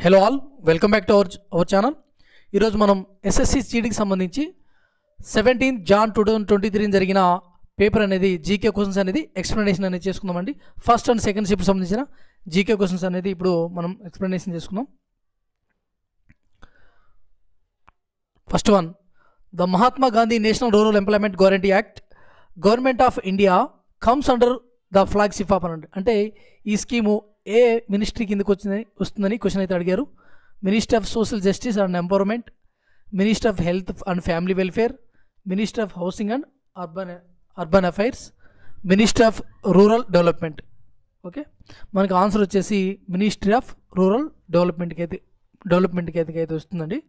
Hello all, welcome back to our channel. ఈరోజు మనం SSC జీడీకి సంబంధించి 17 జాన్ 2023 జరిగిన పేపర్ అనేది జీకే క్వశ్చన్స్ అనేది ఎక్స్ప్లెనేషన్ అనేది చేసుకుందామండి. ఫస్ట్ అండ్ సెకండ్ షిఫ్ట్ సంబంధించిన జీకే క్వశ్చన్స్ అనేది ఇప్పుడు మనం ఎక్స్ప్లెనేషన్ చేసుకుందాం. First one, the Mahatma Gandhi national rural employment guarantee act government of India comes under the flagship of అంటే ఈ స్కీము ఏ మినిస్ట్రీ కిందకి వస్తుందని క్వశ్చన్ అయితే అడిగారు. Ministry of social justice and empowerment, ministry of health and family welfare, ministry of housing and urban affairs, ministry of rural development. Okay, మనకు answer వచ్చేసి ministry of rural డెవలప్మెంట్కి అయితే వస్తుందండి.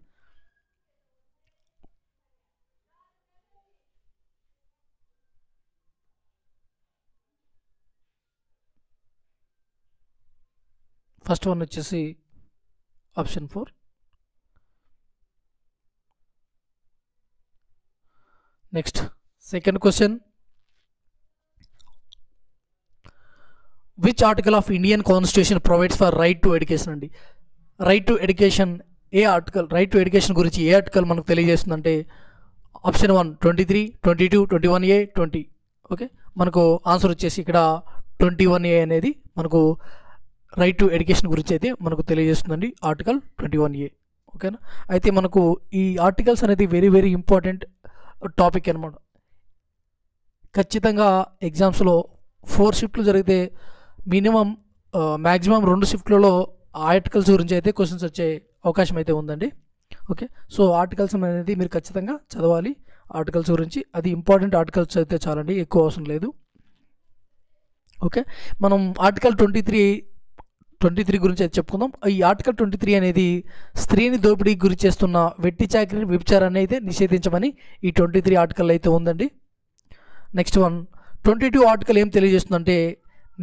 ఫస్ట్ వన్ వచ్చేసి option 4. Next second question, which article of Indian constitution provides for right to education అండి. Right to education ఏ article, right to education గురించి ఏ ఆర్టికల్ మనకు తెలియజేస్తుందంటే ఆప్షన్ 1 23, 22, 21A, 20. ఓకే, మనకు ఆన్సర్ వచ్చేసి ఇక్కడ 21A అనేది మనకు రైట్ టు ఎడ్యుకేషన్ గురించి అయితే మనకు తెలియజేస్తుందండి, ఆర్టికల్ 21A. ఓకేనా, అయితే మనకు ఈ ఆర్టికల్స్ అనేది వెరీ వెరీ ఇంపార్టెంట్ టాపిక్ అనమాట. ఖచ్చితంగా ఎగ్జామ్స్లో 4 షిఫ్ట్లు జరిగితే మినిమం మ్యాక్సిమం 2 షిఫ్ట్లలో ఆర్టికల్స్ గురించి అయితే క్వశ్చన్స్ వచ్చే అవకాశం అయితే ఉందండి. ఓకే, సో ఆర్టికల్స్ అనేది మీరు ఖచ్చితంగా చదవాలి. ఆర్టికల్స్ గురించి అది ఇంపార్టెంట్ ఆర్టికల్స్ అయితే చాలండి, ఎక్కువ అవసరం లేదు. ఓకే, మనం ఆర్టికల్ 23 గురించి అయితే చెప్పుకుందాం. ఈ ఆర్టికల్ 23 అనేది స్త్రీని దోపిడీకి గురి చేస్తున్న వెట్టి చాకరీ వ్యభిచారాన్ని అయితే నిషేధించమని ఈ 23 ఆర్టికల్ అయితే ఉందండి. నెక్స్ట్ వన్, 22 ఆర్టికల్ ఏం తెలియజేస్తుందంటే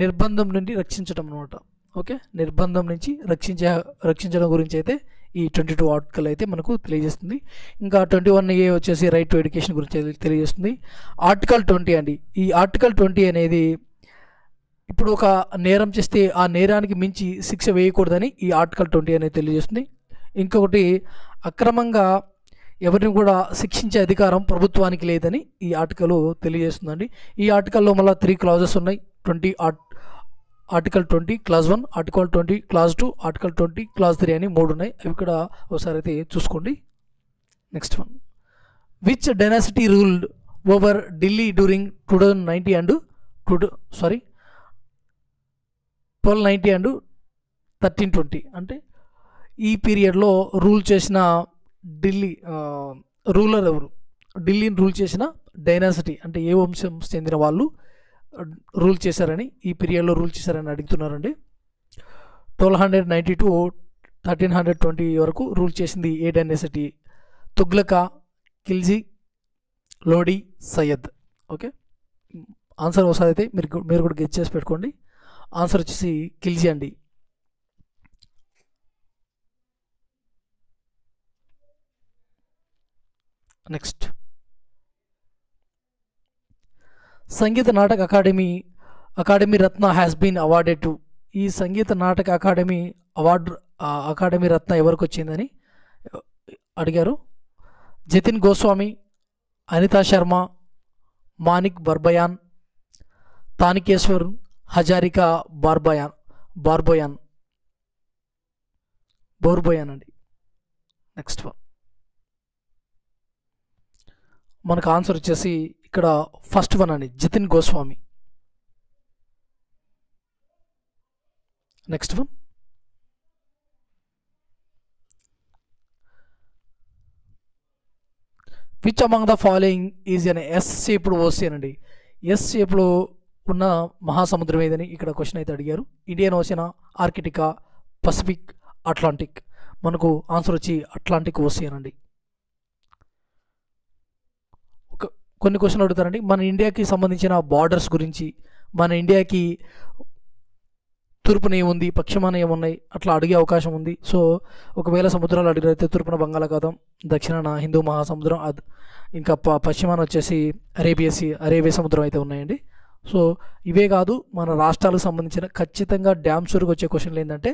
నిర్బంధం నుండి రక్షించడం అనమాట. ఓకే, నిర్బంధం నుంచి రక్షించడం గురించి అయితే ఈ 22 ఆర్టికల్ అయితే మనకు తెలియజేస్తుంది. ఇంకా 21A వచ్చేసి రైట్ టు ఎడ్యుకేషన్ గురించి తెలియజేస్తుంది. ఆర్టికల్ 20 అండి, ఈ ఆర్టికల్ 20 అనేది ఇప్పుడు ఒక నేరం చేస్తే ఆ నేరానికి మించి శిక్ష వేయకూడదని ఈ ఆర్టికల్ 20 అనేది తెలియజేస్తుంది. ఇంకొకటి, అక్రమంగా ఎవరిని కూడా శిక్షించే అధికారం ప్రభుత్వానికి లేదని ఈ ఆర్టికల్ తెలియజేస్తుందండి. ఈ ఆర్టికల్లో మళ్ళీ 3 క్లాజెస్ ఉన్నాయి. Article 20 clause 1, article 20 clause 2, article 20 clause 3 అని 3 ఉన్నాయి. అవి ఇక్కడ ఒకసారి అయితే చూసుకోండి. Next one, which dynasty ruled over Delhi during 1290 and 1290 and 1320 అంటే ఈ పీరియడ్లో రూల్ చేసిన రూలర్ ఎవరు, ఢిల్లీని రూల్ చేసిన డైనాసిటీ అంటే ఏ వంశం చెందిన వాళ్ళు రూల్ చేశారని, ఈ పీరియడ్లో రూల్ చేశారని అడుగుతున్నారండి. 1290 to 1320 వరకు రూల్ చేసింది ఏ డైనాసిటీ? తుగ్లకా, ఖిల్జీ, లోడీ, సయ్యద్. ఓకే, ఆన్సర్ ఒకసారి అయితే మీరు కూడా గెస్ చేసి పెట్టుకోండి. ఆన్సర్ వచ్చేసి ఖిల్జీ అండి. Next, Sangeet Natak Akademi Ratna has been awarded to. ఈ సంగీత నాటక అకాడమీ రత్న ఎవరికి వచ్చిందని అడిగారు. జతిన్ గోస్వామి, అనితా శర్మ, మానిక్ బర్బయాన్, తానికేశ్వర్, హజారికా బోర్బోయాన్ అండి. నెక్స్ట్ వన్, మనకు ఆన్సర్ వచ్చేసి ఇక్కడ ఫస్ట్ వన్ అండి, Jatin Goswami. Next one, which among the following is an S shaped ocean అండి. ఎస్ షేప్లో ఉన్న మహాసముద్రం ఏదని ఇక్కడ క్వశ్చన్ అయితే అడిగారు. ఇండియన్ ఓషియన్, ఆర్కిటికా, పసిఫిక్, అట్లాంటిక్. మనకు ఆన్సర్ వచ్చి అట్లాంటిక్ ఓషియన్ అండి. కొన్ని క్వశ్చన్లు అడుగుతారండి మన ఇండియాకి సంబంధించిన బార్డర్స్ గురించి, మన ఇండియాకి తూర్పున ఏముంది, పశ్చిమాన ఏమున్నాయి, అట్లా అడిగే అవకాశం ఉంది. సో ఒకవేళ సముద్రాలు అడిగితే తూర్పున బంగాళాఖాతం, దక్షిణాన హిందూ మహాసముద్రం, ఇంకా పశ్చిమాన వచ్చేసి అరేబియా సముద్రం అయితే ఉన్నాయండి. సో ఇవే కాదు, మన రాష్ట్రాలకు సంబంధించిన ఖచ్చితంగా డ్యామ్ షూర్గా వచ్చే క్వశ్చన్లు ఏంటంటే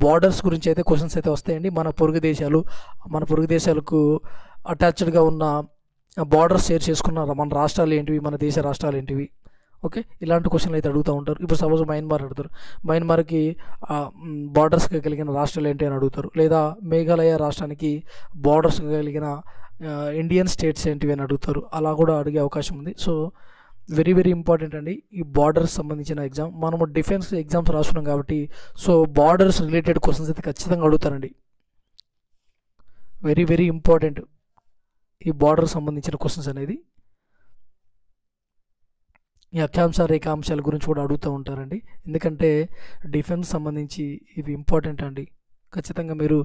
బార్డర్స్ గురించి అయితే క్వశ్చన్స్ అయితే వస్తాయండి. మన పొరుగు దేశాలకు అటాచ్డ్గా ఉన్న బార్డర్స్ షేర్ చేసుకున్న మన రాష్ట్రాలు ఏంటివి, మన దేశ రాష్ట్రాలు ఏంటివి, ఓకే, ఇలాంటి క్వశ్చన్లు అయితే అడుగుతూ ఉంటారు. ఇప్పుడు సపోజ్ మయన్మార్ అడుగుతారు, మయన్మార్కి బార్డర్స్కి కలిగిన రాష్ట్రాలు ఏంటి అని అడుగుతారు. లేదా మేఘాలయ రాష్ట్రానికి బార్డర్స్ కలిగిన ఇండియన్ స్టేట్స్ ఏంటివి అని అడుగుతారు. అలా కూడా అడిగే అవకాశం ఉంది. సో వెరీ వెరీ ఇంపార్టెంట్ అండి ఈ బార్డర్స్ సంబంధించిన ఎగ్జామ్. మనము డిఫెన్స్ ఎగ్జామ్స్ రాస్తున్నాం కాబట్టి సో బార్డర్స్ రిలేటెడ్ క్వశ్చన్స్ అయితే ఖచ్చితంగా అడుగుతారండి. వెరీ వెరీ ఇంపార్టెంట్ ఈ బార్డర్ సంబంధించిన క్వశ్చన్స్ అనేది. ఈ అక్షాంశ రేఖాంశాల గురించి కూడా అడుగుతూ ఉంటారండి. ఎందుకంటే డిఫెన్స్ సంబంధించి ఇవి ఇంపార్టెంట్ అండి. ఖచ్చితంగా మీరు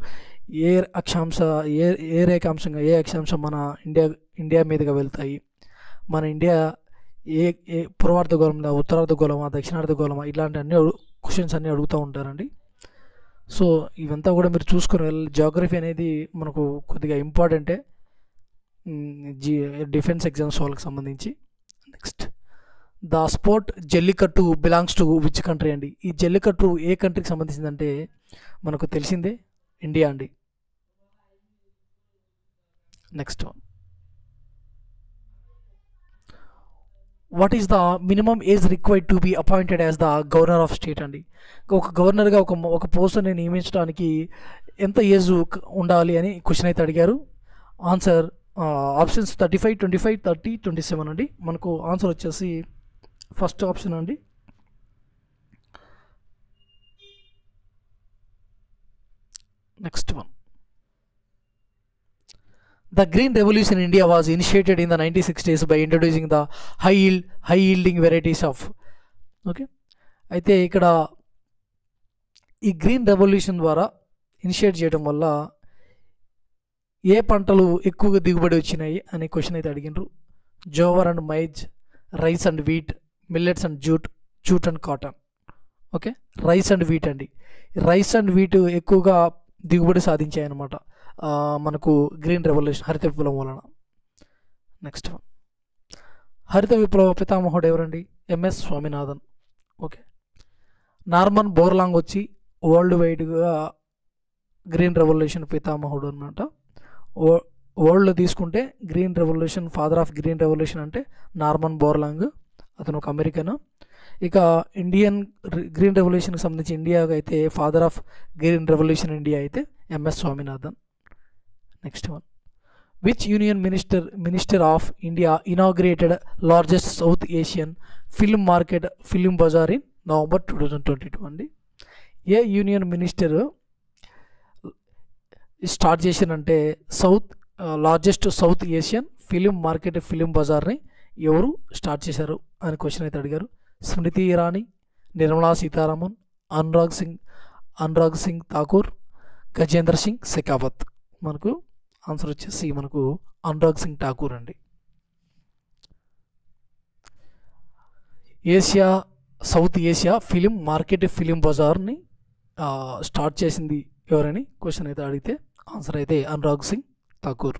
ఏ అక్షాంశం మన ఇండియా మీదుగా వెళ్తాయి, మన ఇండియా ఏ పూర్వార్ధగోళంలో, ఉత్తరార్ధగోళమా, దక్షిణార్ధగోళమా, ఇలాంటి అన్ని క్వశ్చన్స్ అన్నీ అడుగుతూ ఉంటారండి. సో ఇవంతా కూడా మీరు చూసుకొని వెళ్ళాలి. జియోగ్రఫీ అనేది మనకు కొద్దిగా ఇంపార్టెంటే డిఫెన్స్ ఎగ్జామ్స్ వాళ్ళకి సంబంధించి. Next, the sport Jallikattu belongs to which country అండి. ఈ జల్లికట్టు ఏ కంట్రీకి సంబంధించిందంటే మనకు తెలిసిందే ఇండియా అండి. Next, what is the minimum age required to be appointed as the governor of state అండి. ఒక గవర్నర్గా ఒక పోస్ట్ని నియమించడానికి ఎంత ఏజ్ ఉండాలి అని క్వశ్చన్ అయితే అడిగారు. ఆన్సర్ ఆప్షన్స్ 35, 25, 30, 27 అండి. మనకు ఆన్సర్ వచ్చేసి ఫస్ట్ ఆప్షన్ అండి. Next one, the green revolution in India was initiated in the 1960s by introducing the high yielding varieties of. Okay, అయితే ఇక్కడ ఈ గ్రీన్ రెవల్యూషన్ ద్వారా ఇనిషియేట్ చేయడం వల్ల ఏ పంటలు ఎక్కువగా దిగుబడి వచ్చినాయి అనే క్వశ్చన్ అయితే అడిగినారు. Jowar and maize, rice and wheat, millets and jute and cotton. Okay, rice and wheat అండి. రైస్ అండ్ వీట్ ఎక్కువగా దిగుబడి సాధించాయి అన్నమాట మనకు గ్రీన్ రెవల్యూషన్, హరిత విప్లవం వలన. నెక్స్ట్ వన్, హరిత విప్లవ పితామహుడు ఎవరండి? MS Swaminathan. Okay, Norman Borlaug వచ్చి వరల్డ్ వైడ్గా గ్రీన్ రెవల్యూషన్ పితామహుడు అన్నమాట. వరల్డ్లో తీసుకుంటే green revolution, father of green revolution అంటే నార్మన్ బోర్లాంగ్, అతను ఒక అమెరికన్. ఇక ఇండియన్ గ్రీన్ రెవల్యూషన్కి సంబంధించి ఇండియాకి అయితే father of green revolution India అయితే MS Swaminathan. Next one, which union minister of India inaugurated largest South Asian film market film Bazaar in November 2022 అండి. ఏ యూనియన్ మినిస్టర్ స్టార్ట్ చేశారంటే largest South Asian film market film బజార్ని ఎవరు start చేశారు అని question అయితే అడిగారు. స్మృతి ఇరానీ, నిర్మలా సీతారామన్, అనురాగ్ సింగ్ ఠాకూర్, గజేంద్ర సింగ్ షెకావత్. మనకు ఆన్సర్ వచ్చేసి మనకు అనురాగ్ సింగ్ ఠాకూర్ అండి. South Asia film market film బజార్ని స్టార్ట్ చేసింది ఎవరని క్వశ్చన్ అయితే అడిగితే ఆన్సర్ అయితే అనురాగ్ సింగ్ ఠాకూర్.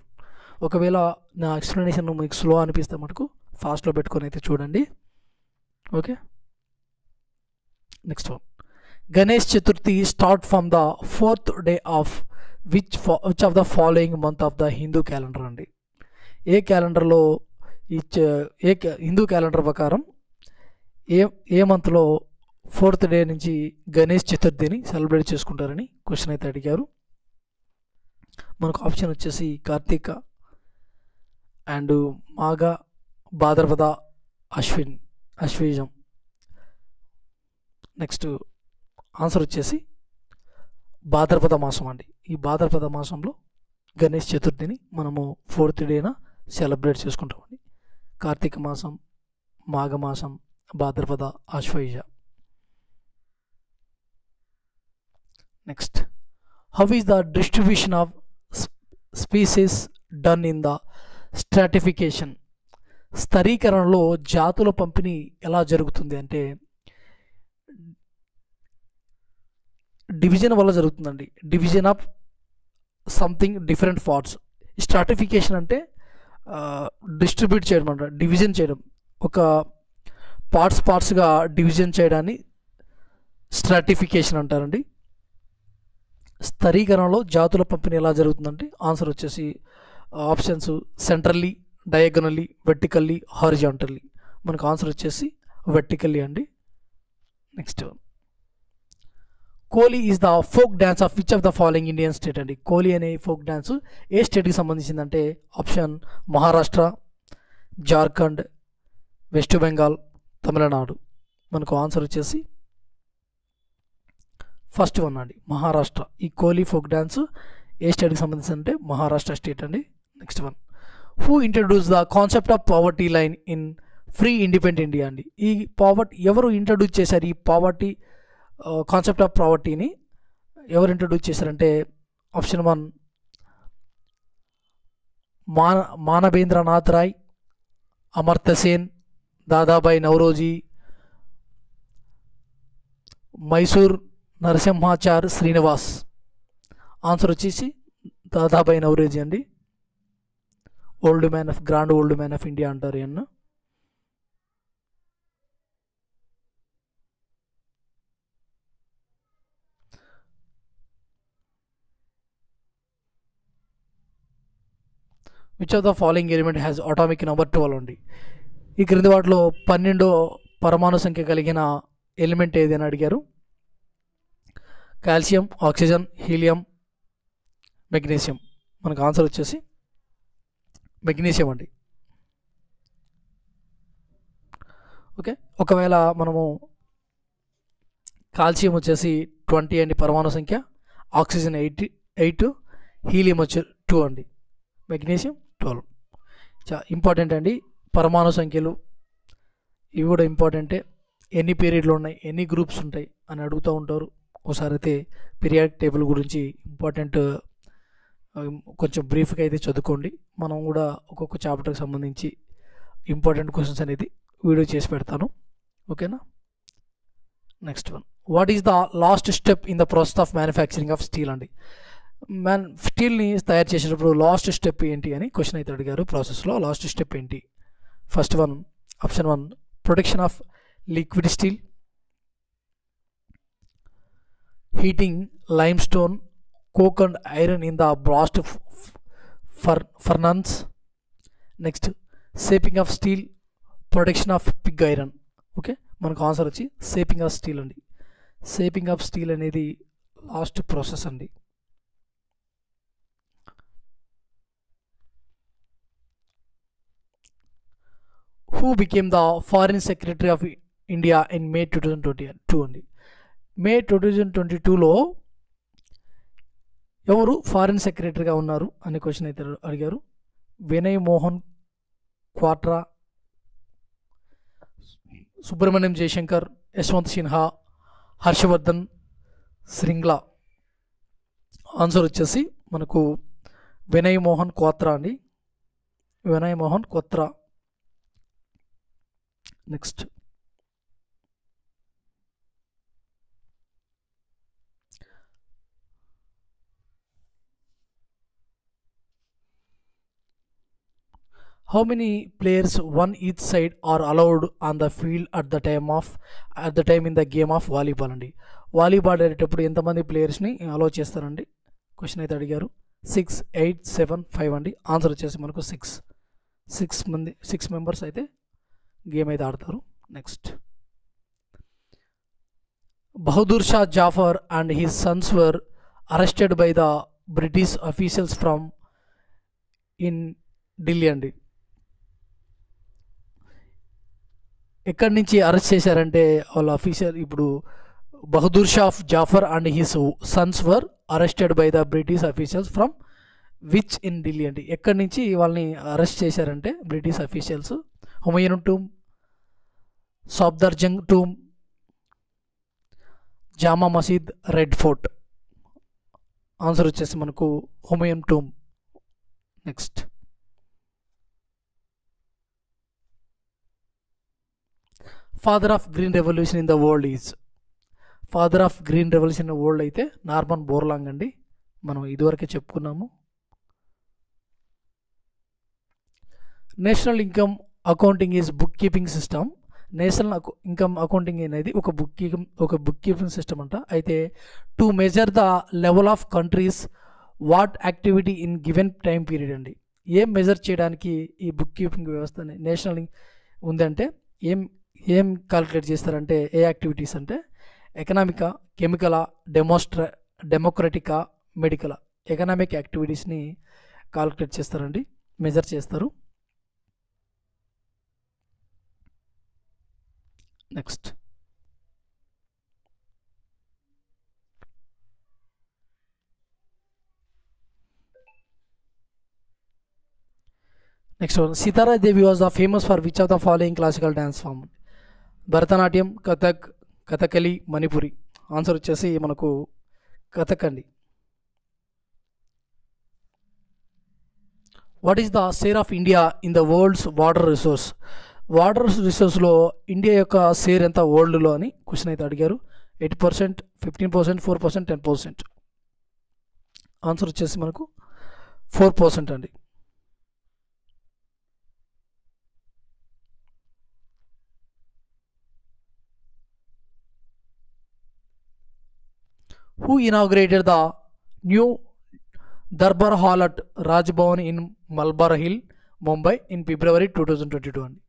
ఒకవేళ నా ఎక్స్ప్లెనేషన్ మీకు స్లో అనిపిస్తే మటుకు ఫాస్ట్లో పెట్టుకొని అయితే చూడండి. Okay, next one, Ganesh Chaturthi start from the 4th day of which of the following month of the Hindu calendar అండి. ఏ క్యాలెండర్లో హిందూ క్యాలెండర్ ప్రకారం ఏ మంత్లో 4th day నుంచి గణేష్ చతుర్థిని సెలబ్రేట్ చేసుకుంటారని క్వశ్చన్ అయితే అడిగారు. మనకు ఆప్షన్ వచ్చేసి Kartika and Magha, Bhadrapada, Ashwayujam. Next answer వచ్చేసి భాద్రపద మాసం అండి. ఈ భాద్రపద మాసంలో గణేష్ చతుర్థిని మనము 4th dayన సెలబ్రేట్ చేసుకుంటామండి. కార్తీక మాసం, మాఘమాసం, Bhadrapada, Ashwayuja. Next, how is the distribution of species done in the stratification? స్థరీకరణలో జాతుల పంపిణీ ఎలా జరుగుతుంది అంటే డివిజన్ వల్ల జరుగుతుందండి. Division of something different parts. Stratification అంటే డిస్ట్రిబ్యూట్ చేయడం అంట, డివిజన్ చేయడం. ఒక పార్ట్స్గా డివిజన్ చేయడాన్ని స్ట్రాటిఫికేషన్ అంటారండి. స్థరీకరణలో జాతుల పంపిణీ ఎలా జరుగుతుందంటే ఆన్సర్ వచ్చేసి ఆప్షన్స్ సెంట్రల్లీ, డయాగనల్లీ, వెర్టికల్లీ, హారిజాంటల్లీ. మనకు ఆన్సర్ వచ్చేసి వెర్టికల్లీ అండి. Next Coolie is the folk dance of which of the following Indian state అండి. కోలీ అనే ఫోక్ డ్యాన్స్ ఏ స్టేట్కి సంబంధించిందంటే ఆప్షన్ మహారాష్ట్ర, జార్ఖండ్, వెస్ట్ బెంగాల్, తమిళనాడు. మనకు ఆన్సర్ వచ్చేసి ఫస్ట్ వన్ అండి, మహారాష్ట్ర. ఈ కోలీ ఫోక్ డ్యాన్స్ ఏ స్టేట్కి సంబంధించిందంటే మహారాష్ట్ర స్టేట్ అండి. Next one, who introduce the concept of poverty line in free independent India అండి. ఈ ఎవరు ఇంట్రడ్యూస్ చేశారు? ఈ పావర్టీ కాన్సెప్ట్ ఆఫ్ పావర్టీని ఎవరు ఇంట్రడ్యూస్ చేశారంటే ఆప్షన్ 1 మానవేంద్రనాథ్ రాయ్, అమర్త్య సేన్, దాదాబాయి నౌరోజీ, మైసూర్ నరసింహాచార్ శ్రీనివాస్. ఆన్సర్ వచ్చేసి దాదాబాయి నౌరోజీ అండి. Grand old man of India అంటారు ఈయన. Which of the following element has atomic number 12 అండి. ఈ క్రింది వాటిలో 12 పరమాణు సంఖ్య కలిగిన ఎలిమెంట్ ఏది అని అడిగారు. Calcium, oxygen, helium, magnesium. మనకు ఆన్సర్ వచ్చేసి మెగ్నీషియం అండి. ఓకే, ఒకవేళ మనము కాల్షియం వచ్చేసి 20 అండి పరమాణు సంఖ్య, ఆక్సిజన్ 8, హీలియం వచ్చి 2 అండి, మెగ్నీషియం 12. ఇంపార్టెంట్ అండి పరమాణు సంఖ్యలు, ఇవి కూడా ఇంపార్టెంటే. ఎన్ని పీరియడ్లు ఉన్నాయి, ఎన్ని గ్రూప్స్ ఉంటాయి అని అడుగుతూ ఉంటారు. ఒకసారి అయితే పీరియాడిక్ టేబుల్ గురించి ఇంపార్టెంట్ కొంచెం బ్రీఫ్గా అయితే చదువుకోండి. మనం కూడా ఒక్కొక్క చాప్టర్కి సంబంధించి ఇంపార్టెంట్ క్వశ్చన్స్ అనేది వీడియో చేసి పెడతాను. ఓకేనా. Next one, what is the last step in the process of manufacturing of steel అండి. స్టీల్ని తయారు చేసేటప్పుడు లాస్ట్ స్టెప్ ఏంటి అని క్వశ్చన్ అయితే అడిగారు. ప్రాసెస్లో లాస్ట్ స్టెప్ ఏంటి? First one, option 1 production of liquid steel, heating limestone, coke and iron in the blast furnace. Next shaping of steel, production of pig iron. Okay, మనకు answer వచ్చి shaping of steel అండి. Shaping of steel అనేది last process అండి. Who became the foreign secretary of India in May 2022 అండి. మే 2022లో ఎవరు foreign సెక్రటరీగా ఉన్నారు అనే క్వశ్చన్ అయితే అడిగారు. వినయ్ మోహన్ క్వాట్రా, సుబ్రహ్మణ్యం జయశంకర్, యశ్వంత్ సిన్హా, హర్షవర్ధన్ శ్రింగ్లా. ఆన్సర్ వచ్చేసి మనకు వినయ్ మోహన్ క్వాత్రా అండి, Vinay Mohan Kwatra. Next, how many players one each side are allowed on the field at the time in the game of volleyball అండి. వాలీబాల్ ఆడేటప్పుడు ఎంతమంది ప్లేయర్స్ని అలౌ చేస్తారండి క్వశ్చన్ అయితే అడిగారు. 6, 8, 7, 5 అండి. ఆన్సర్ వచ్చేసి మనకు 6 మెంబర్స్ అయితే గేమ్ అయితే ఆడతారు. Next, Bahadur Shah Zafar and his sons were arrested by the British officials from in Delhi అండి. ఎక్కడి నుంచి అరెస్ట్ చేశారంటే వాళ్ళ అఫీషియల్, ఇప్పుడు Bahadur Shah Zafar and his sons were arrested by the British officials from which in Delhi అండి. ఎక్కడి నుంచి వాళ్ళని అరెస్ట్ చేశారంటే British officials. Humayun tomb, Safdarjung tomb, Jama Masjid, Red Fort. Answer వచ్చేసి మనకు Humayun tomb. Next, father of green revolution in the world is. Father of green revolution in the world అయితే Norman Borlaug అండి, మనం ఇదివరకే చెప్పుకున్నాము. National income accounting is book keeping system national income accounting అనేది ఒక book keeping system అంట. అయితే to measure the level of countries what activity in given time period అండి. ఏం మెజర్ చేయడానికి ఈ బుక్ కీపింగ్ వ్యవస్థ నేషనల్ ఉందంటే ఏం కాలిక్యులేట్ చేస్తారంటే ఏ యాక్టివిటీస్ అంటే ఎకనామికా, కెమికలా, డెమోక్రటికా, మెడికలా, ఎకనామిక్ యాక్టివిటీస్ని కాలిక్యులేట్ చేస్తారండి, మెజర్ చేస్తారు. Next one, Sitara Devi was the famous for which of the following classical dance form? Bharatanatyam, Kathakali, Manipuri. Answer వచ్చేసి మనకు కథక్ అండి. What is the share of India in the world's water resource? Water రిసోర్స్లో ఇండియా యొక్క షేర్ ఎంత వరల్డ్లో అని క్వశ్చన్ అయితే అడిగారు. 8%, 15%, 4%, 10%. ఆన్సర్ వచ్చేసి మనకు 4% అండి. Who inaugurated the new Darbar Hall at Raj Bhavan in Malabar Hill, Mumbai in February 2022 అండి.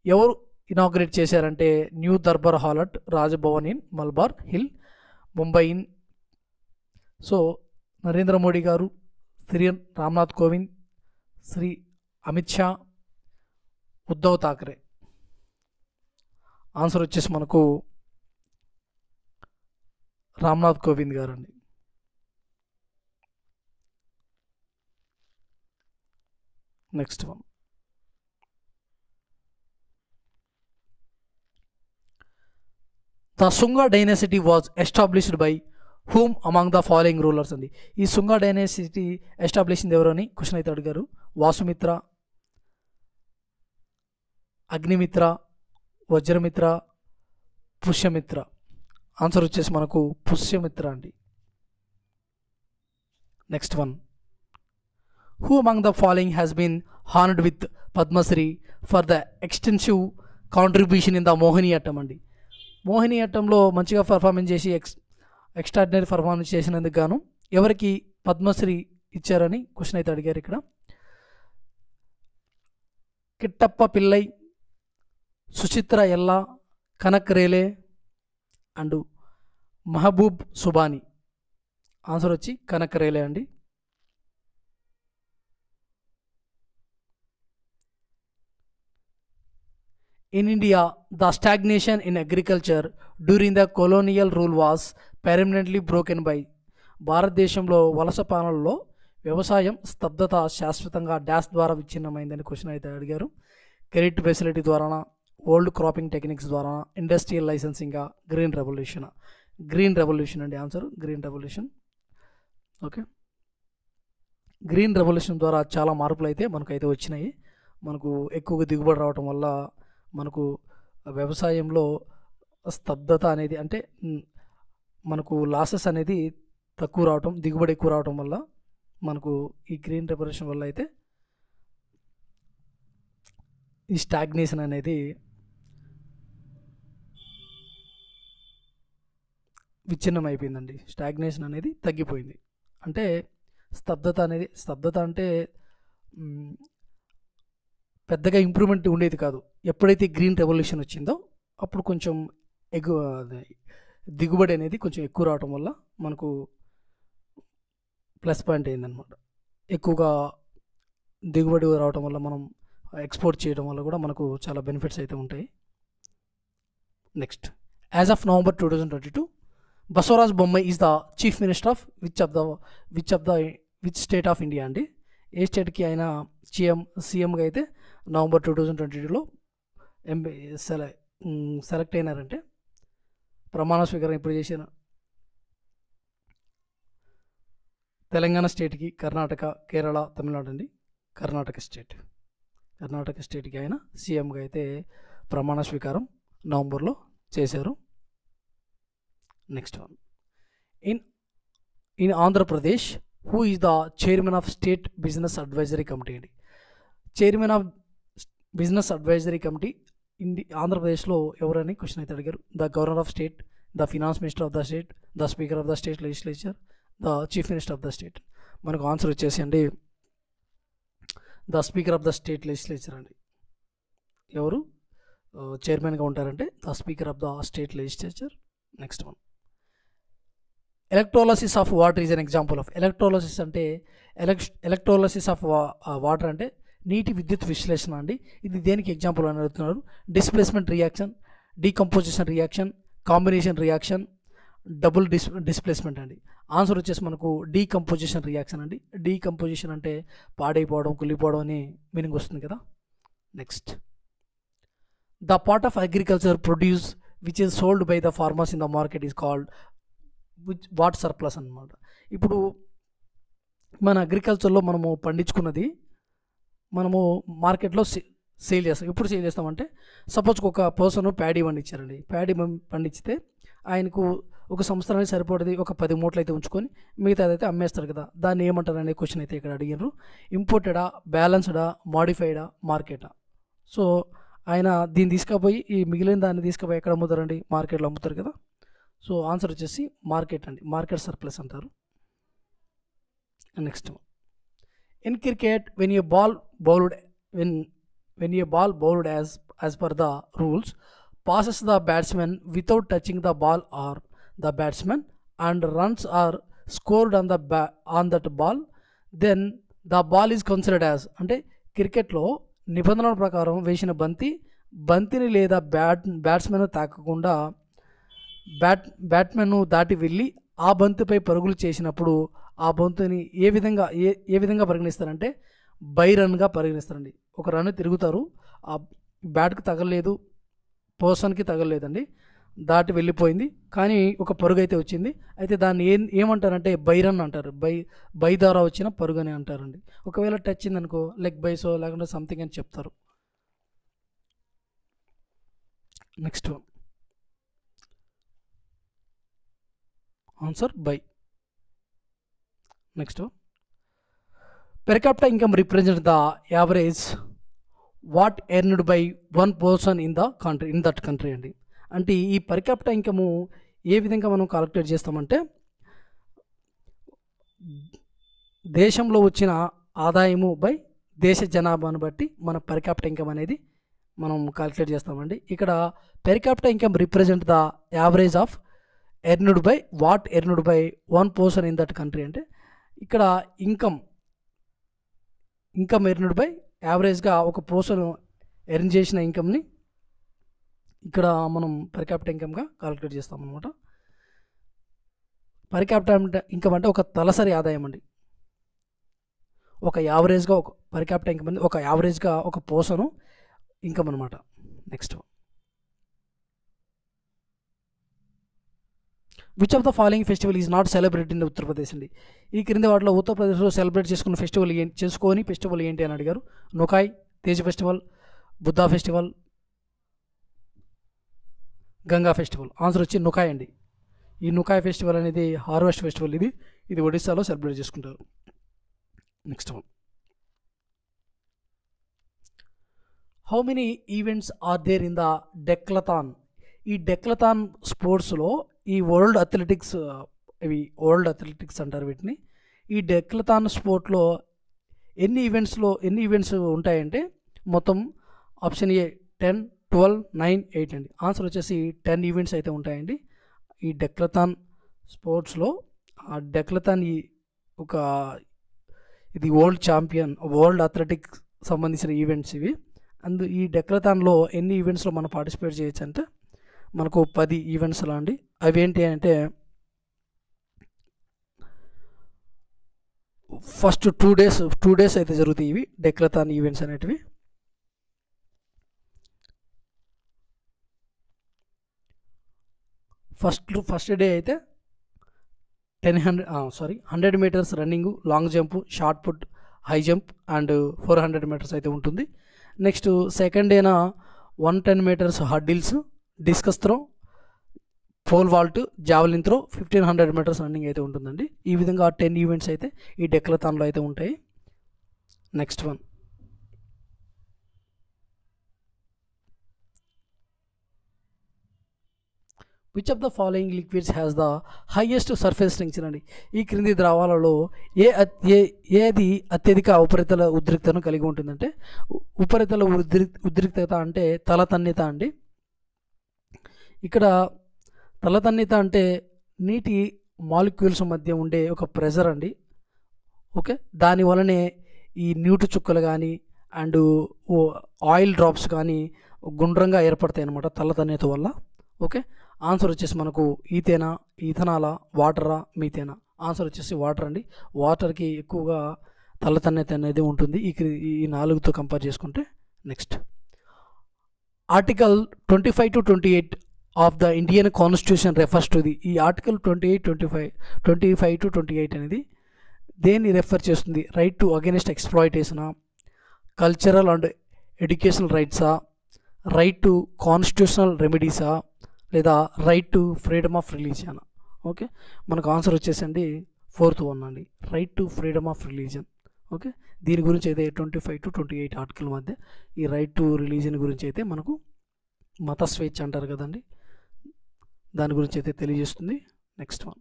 ఎవరు ఇనాగ్రేట్ చేశారంటే new Durbar hall at Raj Bhavan in Malabar hill, Mumbai in. So Narendra Modi గారు, శ్రీ రామ్నాథ్ కోవింద్, శ్రీ అమిత్ షా, ఉద్ధవ్ థాకరే. ఆన్సర్ వచ్చేసి మనకు రామ్నాథ్ కోవింద్ గారు అండి. Next one, the Shunga dynasty was established by whom among the following rulers అండి. ఈ శుంగా డైనాసిటీ ఎస్టాబ్లిష్డ్ ఎవరు అని క్వశ్చన్ అయితే అడిగారు. వాసుమిత్ర, అగ్నిమిత్ర, వజ్రమిత్ర, పుష్యమిత్ర. ఆన్సర్ వచ్చేసి మనకు పుష్యమిత్ర అండి. Next one, who among the following has been honoured with Padma Shri for the extensive contribution in the Mohiniyattam అండి. మోహినియాట్టంలో మంచిగా పర్ఫార్మెన్స్ చేసి ఎక్స్ట్రాడినరీ పర్ఫార్మెన్స్ చేసినందుకు గాను ఎవరికి పద్మశ్రీ ఇచ్చారని క్వశ్చన్ అయితే అడిగారు ఇక్కడ. కిట్టప్ప పిల్లై, సుచిత్ర ఎల్లా, కనక్ రేలే అండ్ మహబూబ్ సుబానీ. ఆన్సర్ వచ్చి కనక్ రేలే అండి. In India, the stagnation in agriculture during the colonial rule was permanently broken by. భారతదేశంలో వలస పాలనలో వ్యవసాయం స్తబ్దత శాశ్వతంగా డాష్ ద్వారా విచ్ఛిన్నమైందని క్వశ్చన్ అయితే అడిగారు. క్రెడిట్ ఫెసిలిటీ ద్వారా, ఓల్డ్ క్రాపింగ్ టెక్నిక్స్ ద్వారా, ఇండస్ట్రియల్ లైసెన్సింగ్గా, గ్రీన్ రెవల్యూషన్ అండి. Answer green revolution. Okay, green revolution ద్వారా చాలా మార్పులు అయితే మనకైతే వచ్చినాయి. మనకు ఎక్కువగా దిగుబడి రావటం వల్ల మనకు వ్యవసాయంలో స్తబ్దత అనేది, అంటే మనకు లాసెస్ అనేది తక్కువ రావటం, దిగుబడి ఎక్కువ రావటం వల్ల మనకు ఈ గ్రీన్ రెవల్యూషన్ వల్ల అయితే ఈ స్టాగ్నేషన్ అనేది విచ్ఛిన్నం అయిపోయిందండి. స్టాగ్నేషన్ అనేది తగ్గిపోయింది. అంటే స్తబ్దత అంటే పెద్దగా ఇంప్రూవ్మెంట్ ఉండేది కాదు. ఎప్పుడైతే గ్రీన్ రెవల్యూషన్ వచ్చిందో అప్పుడు కొంచెం దిగుబడి అనేది కొంచెం ఎక్కువ రావటం వల్ల మనకు ప్లస్ పాయింట్ అయిందనమాట. ఎక్కువగా దిగుబడి రావటం వల్ల మనం ఎక్స్పోర్ట్ చేయడం వల్ల కూడా మనకు చాలా బెనిఫిట్స్ అయితే ఉంటాయి. Next, as of November 2022 Basavaraj Bommai is the chief minister of which state of India అండి. ఏ స్టేట్కి ఆయన సీఎంగా అయితే నవంబర్ 2022లో సెలెక్ట్ అయినారంటే ప్రమాణ స్వీకారం ఇప్పుడు చేసిన తెలంగాణ స్టేట్కి, కర్ణాటక, కేరళ, తమిళనాడు అండి. కర్ణాటక స్టేట్కి ఆయన సీఎంగా అయితే ప్రమాణ స్వీకారం నవంబర్లో చేశారు. Next one, in Andhra Pradesh who is the chairman of state business advisory committee అండి. Chairman of business advisory committee ఆంధ్రప్రదేశ్లో ఎవరని క్వశ్చన్ అయితే అడిగారు. The governor of state, the finance minister of the state, the speaker of the state legislature, the chief minister of the state. మనకు answer వచ్చేసి అండి the speaker of the state legislature అండి. ఎవరు చైర్మన్గా ఉంటారంటే the speaker of the state legislature. Next one, electrolysis of water is an example of. Electrolysis అంటే electrolysis of water అంటే నీటి విద్యుత్ విశ్లేషణ అండి. ఇది దేనికి ఎగ్జాంపుల్ అని అడుగుతున్నారు. Displacement reaction, decomposition reaction, combination reaction, double displacement అండి. ఆన్సర్ వచ్చేసి మనకు డీకంపోజిషన్ రియాక్షన్ అండి. డీకంపోజిషన్ అంటే పాడైపోవడం, కుళ్ళిపోవడం అని మీనింగ్ వస్తుంది కదా. Next, the part of agriculture produce which is sold by the farmers in the market is called what surplus అన్నమాట. ఇప్పుడు మన అగ్రికల్చర్లో మనము పండించుకున్నది మనము మార్కెట్లో సేల్ చేస్తాం. ఎప్పుడు సేల్ చేస్తామంటే సపోజ్ ఒక పర్సన్ ప్యాడీ పండించారండి. ప్యాడీ పండించితే ఆయనకు ఒక సంవత్సరానికి సరిపడేది ఒక 10 మూటలు అయితే ఉంచుకొని మిగతా అయితే అమ్మేస్తారు కదా. దాన్ని ఏమంటారు అనే క్వశ్చన్ అయితే ఇక్కడ అడిగారు. ఇంపోర్టెడా, బ్యాలెన్స్డా, మాడిఫైడా, మార్కెటా. సో ఆయన దీన్ని తీసుకుపోయి ఈ మిగిలిన దాన్ని తీసుకుపోయి ఎక్కడ అమ్ముతారండి? మార్కెట్లో అమ్ముతారు కదా. సో ఆన్సర్ వచ్చేసి మార్కెట్ అండి. మార్కెట్ సర్ప్లస్ అంటారు. Next, in cricket when a ball bowled as per the rules passes the batsman without touching the ball or the batsman and runs are scored on that ball, then the ball is considered as. అంటే క్రికెట్లో నిబంధనల ప్రకారం వేసిన బంతిని లేదా batsmen తాకకుండా batsmen దాటి వెళ్ళి ఆ బంతిపై పరుగులు చేసినప్పుడు ఆ బంతిని ఏ విధంగా పరిగణిస్తారంటే బై రన్గా పరిగణిస్తారండి. ఒక రన్ తిరుగుతారు, ఆ బ్యాట్కి తగలలేదు, పర్సన్కి తగలలేదండి, దాటి వెళ్ళిపోయింది, కానీ ఒక పరుగు అయితే వచ్చింది. అయితే దాన్ని ఏమంటారంటే బై రన్ అంటారు. బై ద్వారా వచ్చిన పరుగు అని అంటారండి. ఒకవేళ టచ్ అయిందనుకో లెగ్ బైసో లేకుంటే సంథింగ్ అని చెప్తారు. Next one, answer by. Next, per capita income represents the average what earned by one person in that country అండి. అంటే ఈ per capita income ఏ విధంగా మనం కాలిక్యులేట్ చేస్తామంటే దేశంలో వచ్చిన ఆదాయము బై దేశ జనాభాను బట్టి మన per capita income అనేది మనం కాలిక్యులేట్ చేస్తామండి. ఇక్కడ per capita income represent the average of earned by what earned by one person in that country. అంటే ఇక్కడ ఇన్కమ్ ఎర్న్డ్ బై యావరేజ్గా ఒక పర్సన్ ఎర్న్ చేసిన ఇన్కమ్ని ఇక్కడ మనం పర్ క్యాపిటల్ ఇన్కమ్గా కాలిక్యులేట్ చేస్తాం అనమాట. పర్ క్యాపిటల్ ఇన్కమ్ అంటే ఒక తలసరి ఆదాయం అండి. ఒక యావరేజ్గా ఒక పర్ క్యాపిటల్ ఇన్కమ్ అనేది ఒక యావరేజ్గా ఒక పర్సన్ ఇన్కమ్ అనమాట. Next, which of the following festival is not celebrate in Uttar Pradesh అండి. ఈ క్రింద వాటిలో ఉత్తరప్రదేశ్లో సెలబ్రేట్ చేసుకున్న ఫెస్టివల్ ఏంటి అని అడిగారు. Nuakhai, Teej festival, Buddha festival, Ganga festival. Answer వచ్చి నొకాయ్ అండి. ఈ నొకాయ్ ఫెస్టివల్ అనేది హార్వెస్ట్ ఫెస్టివల్. ఇది ఒడిస్సాలో సెలబ్రేట్ చేసుకుంటారు. Next one, how many events are there in the decathlon. ఈ డెక్లథాన్ స్పోర్ట్స్లో ఈ వరల్డ్ అథ్లెటిక్స్ అంటారు వీటిని. ఈ డెక్లథాన్ స్పోర్ట్లో ఎన్ని ఈవెంట్స్ ఉంటాయంటే మొత్తం ఆప్షన్ ఏ 10, 12, 9, 8 అండి. ఆన్సర్ వచ్చేసి 10 ఈవెంట్స్ అయితే ఉంటాయండి ఈ డెక్లథాన్ స్పోర్ట్స్లో. ఆ డెక్లథాన్ ఇది వరల్డ్ అథ్లెటిక్స్ సంబంధించిన ఈవెంట్స్ ఇవి. ఈ డెక్లథాన్లో ఎన్ని ఈవెంట్స్లో మనం పార్టిసిపేట్ చేయొచ్చు అంటే మనకు 10 ఈవెంట్స్లో అండి. అవి ఏంటి అంటే ఫస్ట్ 2 డేస్ అయితే జరుగుతాయి ఇవి డెక్లథాన్ ఈవెంట్స్ అనేటివి. ఫస్ట్ డే అయితే 100 metres running, long jump, shot put, high jump and 400 metres అయితే ఉంటుంది. నెక్స్ట్ సెకండ్ డేన 110 metres hurdles, discus throw, pole vault, javelin throw, 1500 metres running అయితే ఉంటుందండి. ఈ విధంగా 10 ఈవెంట్స్ అయితే ఈ డెక్లథాన్లో అయితే ఉంటాయి. Next one, which of the following liquids has the highest surface tension అండి. ఈ క్రింది ద్రవాలలో ఏది అత్యధిక ఉపరితల ఉద్రిక్తతను కలిగి ఉంటుందంటే ఉపరితల ఉద్రిక్తత అంటే తలతన్నిత అండి. ఇక్కడ తలతన్నిత అంటే నీటి మాలిక్యూల్స్ మధ్య ఉండే ఒక ప్రెజర్ అండి. ఓకే, దానివల్లనే ఈ నీటి చుక్కలు కానీ అండ్ ఆయిల్ డ్రాప్స్ కానీ గుండ్రంగా ఏర్పడతాయి అన్నమాట తలతన్నిత వల్ల. ఓకే, ఆన్సర్ వచ్చేసి మనకు ఈథేనా, ఈథనాలా, వాటరా, మీథేనా. ఆన్సర్ వచ్చేసి వాటర్ అండి. వాటర్కి ఎక్కువగా తలతన్నిత అనేది ఉంటుంది ఈ 4తో కంపేర్ చేసుకుంటే. Next article 25 to 28 of the Indian constitution refers to the. ఈ ఆర్టికల్ 25 to 28 అనేది దేన్ని రెఫర్ చేస్తుంది? రైట్ టు అగెనిస్ట్ ఎక్స్ప్లాయిటేషనా, కల్చరల్ అండ్ ఎడ్యుకేషనల్ రైట్సా, రైట్ టు కాన్స్టిట్యూషనల్ రెమెడీసా, లేదా right to freedom of religion. Okay, మనకు ఆన్సర్ వచ్చేసండి 4th వన్ అండి, right to freedom of religion. Okay, దీని గురించి అయితే 25 to 28 ఆర్టికల్ మధ్య ఈ రైట్ టు రిలీజియన్ గురించి అయితే మనకు మత స్వేచ్ఛ అంటారు కదండి, దాని గురించి అయితే తెలియజేస్తుంది. Next one,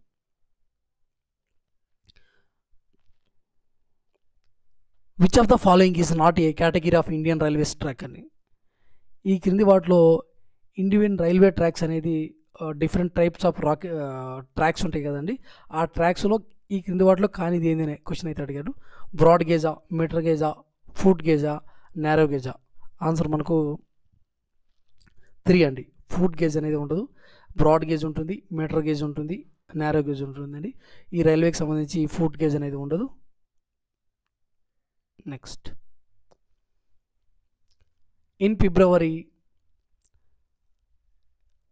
which of the following is not a category of Indian railways track అని. ఈ క్రింది వాటిలో ఇండియన్ రైల్వే ట్రాక్స్ అనేది డిఫరెంట్ టైప్స్ ఆఫ్ ట్రాక్స్ ఉంటాయి కదండి. ఆ ట్రాక్స్లో ఈ క్రింది వాటిలో కానిది ఏంది క్వశ్చన్ అయితే అడిగాడు. బ్రాడ్ గేజా, మీటర్ గేజా, ఫుట్ గేజా, నేరో గేజా. ఆన్సర్ మనకు 3 అండి. ఫుట్ గేజ్ అనేది ఉండదు, బ్రాడ్ గేజ్ ఉంటుంది, మీటర్ గేజ్ ఉంటుంది, నేరో గేజ్ ఉంటుందండి. ఈ రైల్వేకి సంబంధించి ఫుట్ గేజ్ అనేది ఉండదు. Next, in February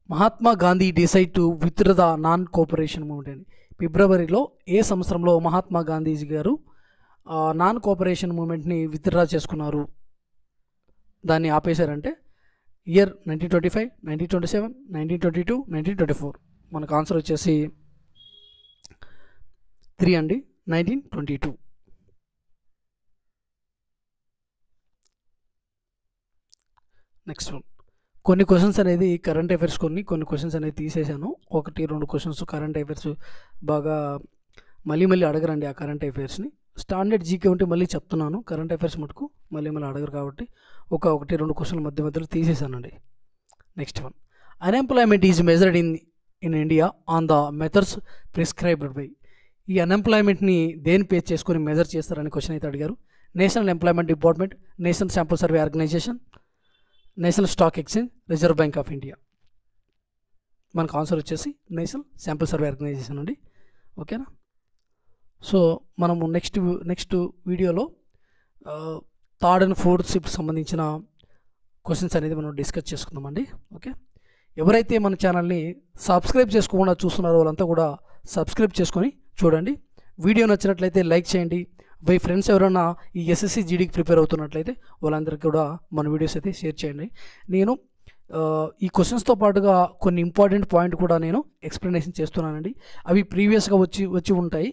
Mahatma Gandhi decide to withdraw the non cooperation movement అండి. ఫిబ్రవరిలో ఏ సంవత్సరంలో మహాత్మా గాంధీజీ గారు నాన్ కోఆపరేషన్ మూవ్మెంట్ని విత్డ్రా చేసుకున్నారు, దాన్ని ఆపేశారంటే ఇయర్ 1925, 1927, 1922, 1924. మనకు ఆన్సర్ వచ్చేసి 3 అండి, 1922. నెక్స్ట్ వన్, కొన్ని క్వశ్చన్స్ అనేది కరెంట్ అఫైర్స్, కొన్ని క్వశ్చన్స్ అనేది తీసేశాను. 1-2 క్వశ్చన్స్ కరెంట్ అఫైర్స్ బాగా మళ్ళీ అడగరండి ఆ కరెంట్ అఫైర్స్ని. స్టాండర్డ్ జీకే ఉంటే మళ్ళీ చెప్తున్నాను, కరెంట్ అఫైర్స్ మటుకు మళ్ళీ అడగరు కాబట్టి 1-2 క్వశ్చన్లు మధ్యలో తీసేశానండి. Next one, unemployment is measured in India on the methods prescribed by. ఈ అన్ఎంప్లాయ్మెంట్ని దేని బేస్ చేసుకొని మెజర్ చేస్తారని క్వశ్చన్ అయితే అడిగారు. National employment department, national sample survey organisation, national stock exchange, reserve bank of India. మనకు ఆన్సర్ వచ్చేసి నేషనల్ శాంపుల్ సర్వే ఆర్గనైజేషన్ అండి. ఓకేనా. సో మనము నెక్స్ట్ వీడియోలో 3rd and 4th షిఫ్ట్ సంబంధించిన క్వశ్చన్స్ అనేది మనం డిస్కస్ చేసుకుందామండి. ఓకే, ఎవరైతే మన ఛానల్ని సబ్స్క్రైబ్ చేసుకోకుండా చూస్తున్నారో వాళ్ళంతా కూడా సబ్స్క్రైబ్ చేసుకొని చూడండి. వీడియో నచ్చినట్లయితే లైక్ చేయండి. మీ ఫ్రెండ్స్ ఎవరైనా ఈ ఎస్ఎస్సి జీడీకి ప్రిపేర్ అవుతున్నట్లయితే వాళ్ళందరికీ కూడా మన వీడియోస్ అయితే షేర్ చేయండి. నేను ఈ క్వశ్చన్స్తో పాటుగా కొన్ని ఇంపార్టెంట్ పాయింట్ కూడా నేను ఎక్స్ప్లెనేషన్ చేస్తున్నానండి. అవి ప్రీవియస్గా వచ్చి ఉంటాయి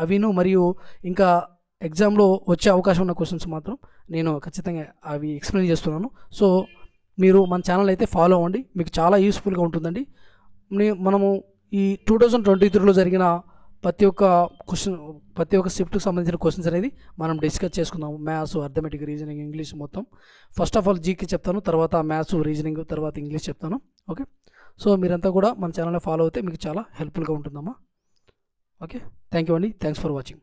అవిను, మరియు ఇంకా ఎగ్జామ్లో వచ్చే అవకాశం ఉన్న క్వశ్చన్స్ మాత్రం నేను ఖచ్చితంగా అవి ఎక్స్ప్లెయిన్ చేస్తున్నాను. సో మీరు మన ఛానల్ అయితే ఫాలో అవ్వండి, మీకు చాలా యూస్ఫుల్గా ఉంటుందండి. మనము ఈ 2023లో జరిగిన ప్రతి ఒక్క షిఫ్ట్కి సంబంధించిన క్వశ్చన్స్ అనేది మనం డిస్కస్ చేసుకుందాము. మ్యాథ్స్, అర్థమెటిక్, రీజనింగ్, ఇంగ్లీష్ మొత్తం. ఫస్ట్ ఆఫ్ ఆల్ జీకే చెప్తాను, తర్వాత మ్యాథ్స్, రీజనింగ్, తర్వాత ఇంగ్లీష్ చెప్తాను. ఓకే, సో మీరంతా కూడా మన ఛానల్లో ఫాలో అయితే మీకు చాలా హెల్ప్ఫుల్గా ఉంటుందమ్మా. ఓకే, థ్యాంక్ యూ అండి, థ్యాంక్స్ ఫర్ వాచింగ్.